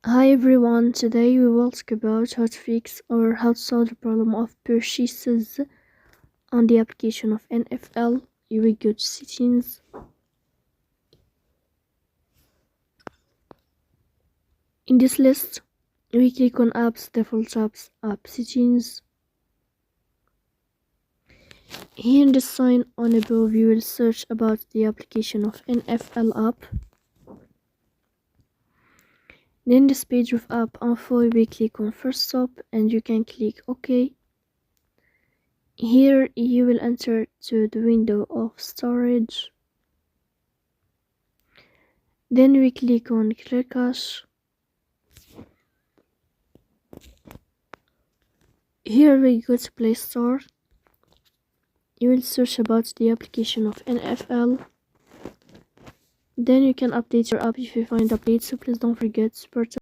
Hi everyone, today we will talk about how to fix or how to solve the problem of purchases on the application of NFL. You will go to settings. In this list, we click on apps, default apps, app settings. Here in the sign on above, you will search about the application of NFL app. Then this page of app info, we click on first stop and you can click OK. Here you will enter to the window of storage. Then we click on clear cache. Here we go to Play Store. You will search about the application of NFL. Then you can update your app if you find updates, so please don't forget to support